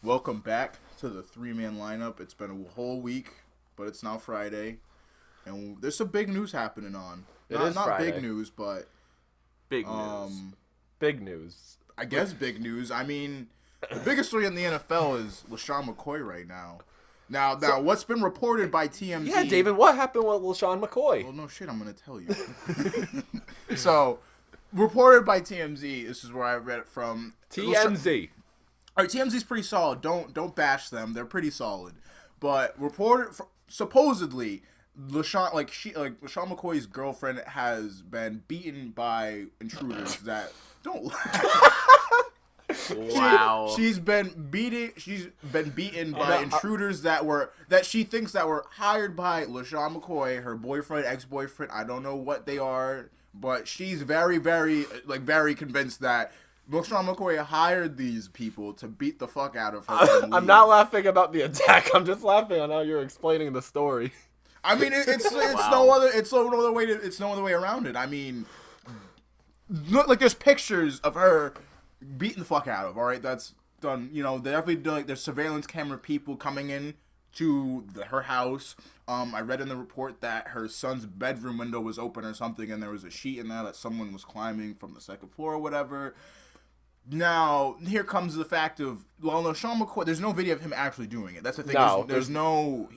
Welcome back to the three-man lineup. It's been a whole week, but it's now Friday, and there's some big news happening on. Not Friday. Big news, but Big news. Big news. I guess big news. I mean, the biggest story in the NFL is LeSean McCoy right now. Now, what's been reported by TMZ? Yeah, David, what happened with LeSean McCoy? Well, no shit, I'm gonna tell you. So, reported by TMZ. This is where I read it from. TMZ. All right, TMZ's pretty solid. Don't bash them. They're pretty solid. But supposedly, LeSean McCoy's girlfriend has been beaten by intruders that don't. Wow. She's been beaten by intruders that she thinks that were hired by LeSean McCoy, her boyfriend, ex-boyfriend. I don't know what they are, but she's very, very convinced that LeSean McCoy hired these people to beat the fuck out of her. I'm not laughing about the attack. I'm just laughing on how you're explaining the story. I mean, it's Wow. no other way around it. I mean, look, like there's pictures of her beating the fuck out of. All right, that's done. You know, they definitely do. Like, there's surveillance camera people coming in to her house. I read in the report that her son's bedroom window was open or something, and there was a sheet in there that someone was climbing from the second floor or whatever. Now, here comes the fact of, well, no, Sean McCoy, there's no video of him actually doing it. That's the thing. No, there's no...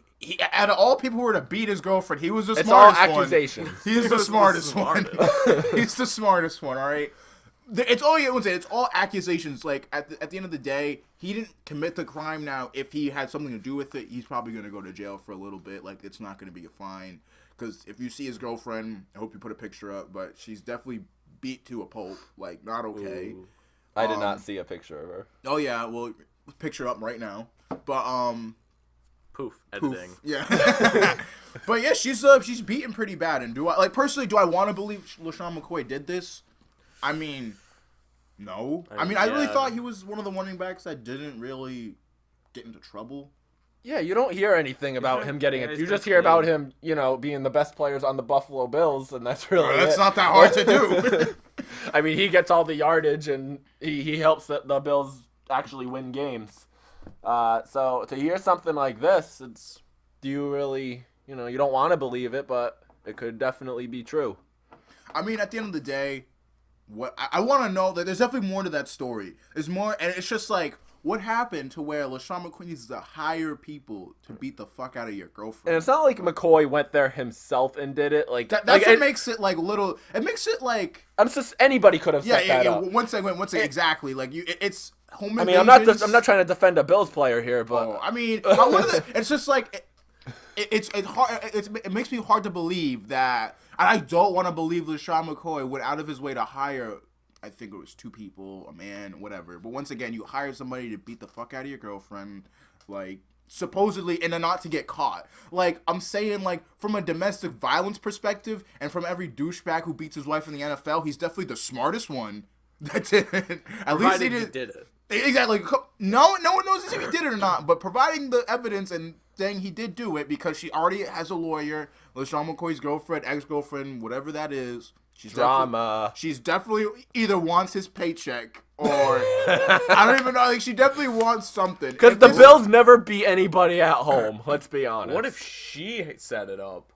out of all people who were to beat his girlfriend, he was the It's smartest all one. accusations. He's the smartest one. He's the smartest one, all right? It's all accusations. Like, at the end of the day, he didn't commit the crime. Now, if he had something to do with it, he's probably going to go to jail for a little bit. Like, it's not going to be a fine. Because if you see his girlfriend, I hope you put a picture up, but she's definitely beat to a pulp. Like, not okay. Ooh. I did not see a picture of her. Oh, yeah, well, picture up right now. But, Poof. Editing. yeah. But, yeah, she's beaten pretty bad. And personally, do I want to believe LeSean McCoy did this? I mean, no. I really thought he was one of the running backs that didn't really get into trouble. Yeah, you don't hear anything about him getting it. he's You just been hear about clean. him, being the best players on the Buffalo Bills, and that's really That's it. not that hard to do. I mean, he gets all the yardage, and he helps the Bills actually win games. So to hear something like this, do you really, you don't want to believe it, but it could definitely be true. I mean, at the end of the day, what I want to know that there's definitely more to that story. There's more, and it's just like, what happened to where LeSean McCoy needs to hire people to beat the fuck out of your girlfriend? And it's not like McCoy went there himself and did it. Like That's like, what makes it like little. It makes it like I'm just anybody could have set that up. Once exactly like it's home. I mean, I'm not trying to defend a Bills player here, but I mean, it's just like it's hard. It makes me hard to believe that, and I don't want to believe LeSean McCoy went out of his way to hire. I think it was two people, a man, whatever. But once again, you hire somebody to beat the fuck out of your girlfriend, like, supposedly, and then not to get caught. Like, I'm saying, like, from a domestic violence perspective, and from every douchebag who beats his wife in the NFL, he's definitely the smartest one that did it. At least he did it. Exactly. No one knows if he did it or not, but providing the evidence and saying he did do it because she already has a lawyer, LeSean McCoy's girlfriend, ex-girlfriend, whatever that is. drama. She's definitely either wants his paycheck or I don't even know. Like, she definitely wants something. Because the Bills never beat anybody at home. Let's be honest. What if she set it up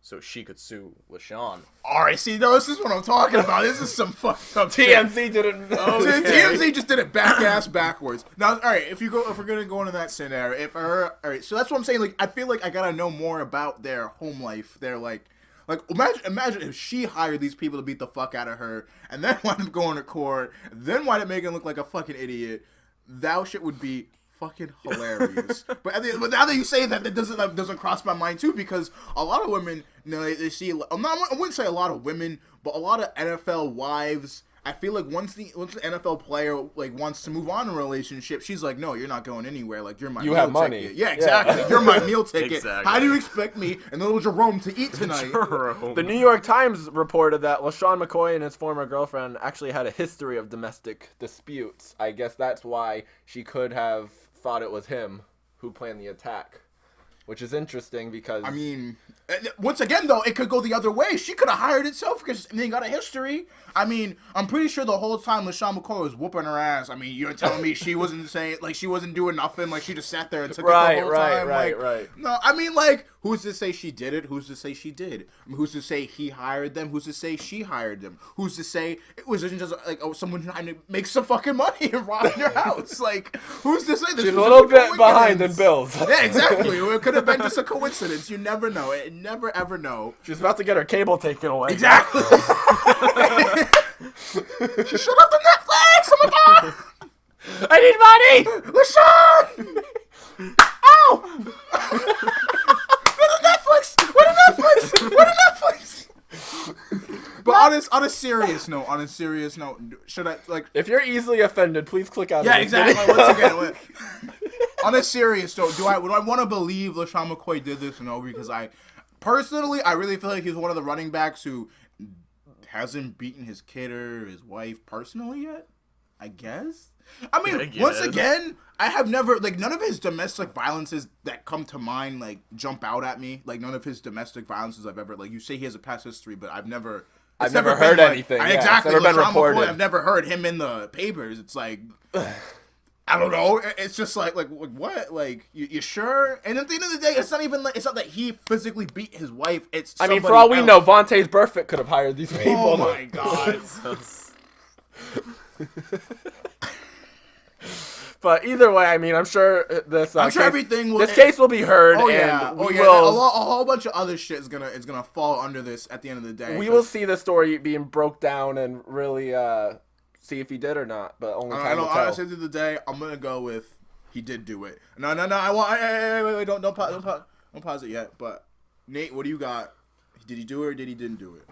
so she could sue LeSean? All right, see, no, this is what I'm talking about. This is some fucked up shit. TMZ didn't know? TMZ just did it backwards. Now, all right, if we're gonna go into that scenario, all right, so that's what I'm saying. Like, I feel like I gotta know more about their home life. They're like imagine if she hired these people to beat the fuck out of her, and then wound up going to court, then wound up making him look like a fucking idiot. That shit would be fucking hilarious. but now that you say that, that doesn't cross my mind too, because a lot of women, they see. I wouldn't say a lot of women, but a lot of NFL wives. I feel like once the NFL player like wants to move on in a relationship, she's like, no, you're not going anywhere. Like, you're my meal have money. ticket. Yeah, exactly. You're my meal ticket. Exactly. How do you expect me and little Jerome to eat tonight? The New York Times reported that LeSean McCoy and his former girlfriend actually had a history of domestic disputes. I guess that's why she could have thought it was him who planned the attack. which is interesting because I mean, once again, though, it could go the other way. She could have hired itself because they got a history. I mean, I'm pretty sure the whole time LeSean McCoy was whooping her ass. I mean, you're telling me she wasn't saying, like, she wasn't doing nothing, like, she just sat there and took it the whole time. Right. No, I mean, like, who's to say she did it? Who's to say she did? I mean, who's to say he hired them? Who's to say she hired them? Who's to say it wasn't just, like, oh, someone trying to make some fucking money and rob your house? Like, who's to say this? she's a little bit behind in bills. Yeah, exactly. It could have been just a coincidence. You never know. It never, ever know. She's about to get her cable taken away. Exactly. She shut off the Netflix. Oh my god! I need money. LeSean! Ow! Where's the Netflix? Where's the Netflix? But on a serious note, should I like? If you're easily offended, please click out. Yeah, of this exactly. video. Once again, on a serious note, do I want to believe LeSean McCoy did this? No, because I really feel like he's one of the running backs who hasn't beaten his kid or his wife personally yet. I guess. I mean, once again, I have never, like, none of his domestic violences that come to mind, like, jump out at me. Like, none of his domestic violences I've ever, like, you say he has a past history, but I've never heard anything. Yeah, exactly. it's never been LeSean reported. McCoy, I've never heard him in the papers. It's like, I don't know. It's just like what? Like, you sure? And at the end of the day, it's not even like, it's not that he physically beat his wife. It's I mean, for all we know, Vontae's Burfict could have hired these people. Oh my god. But either way, I mean, I'm sure this. I'm sure everything will. This case will be heard. Oh yeah. And Oh we yeah. will, A whole bunch of other shit is gonna fall under this at the end of the day. we will see the story being broke down and really see if he did or not. But only time will tell. Honestly, at the end of the day, I'm gonna go with he did do it. No. I want. Wait. Don't pause it yet. But Nate, what do you got? Did he do it or did he didn't do it?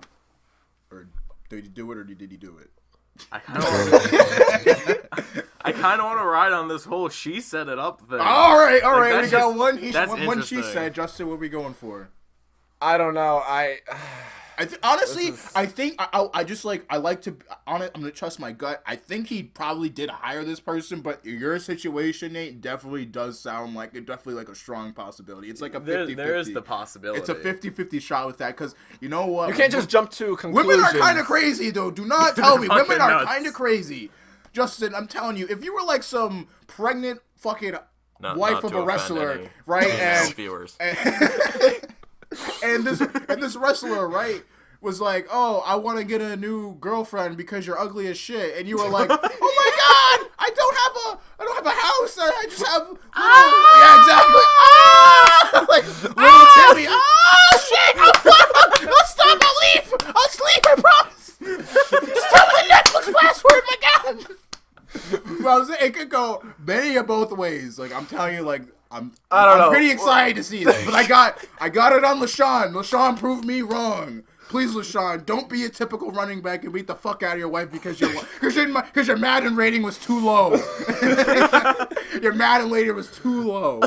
Or did he do it or did he do it? I kind of want to ride on this whole she set it up thing. All right. Like, We got one. that's One she interesting. said. Justin, what are we going for? I don't know. Honestly, I think I just like I like to on it. I'm gonna trust my gut. I think he probably did hire this person, but your situation, Nate, definitely does sound like a strong possibility. It's like a 50-50. There is the possibility. It's a 50-50 shot with that because you know what? You can't just jump to conclusions. Women are kind of crazy, though. Do not tell me. Fucking Women are nuts. kind of crazy. Justin, I'm telling you, if you were like some pregnant fucking wife of a wrestler, right? And viewers. And this wrestler, right, was like, "Oh, I want to get a new girlfriend because you're ugly as shit," and you were like, "Oh my god, I don't have a house. I just have yeah, exactly. Like little Timmy. Oh shit! Oh stop! I'll sleep. I promise. Just tell me the Netflix password, my god." Well, I was saying, it could go many of both ways. Like I'm telling you, like. I'm pretty excited to see that, but I got it on LeSean. LeSean proved me wrong. Please, LeSean, don't be a typical running back and beat the fuck out of your wife because your Madden rating was too low. Your Madden rating was too low.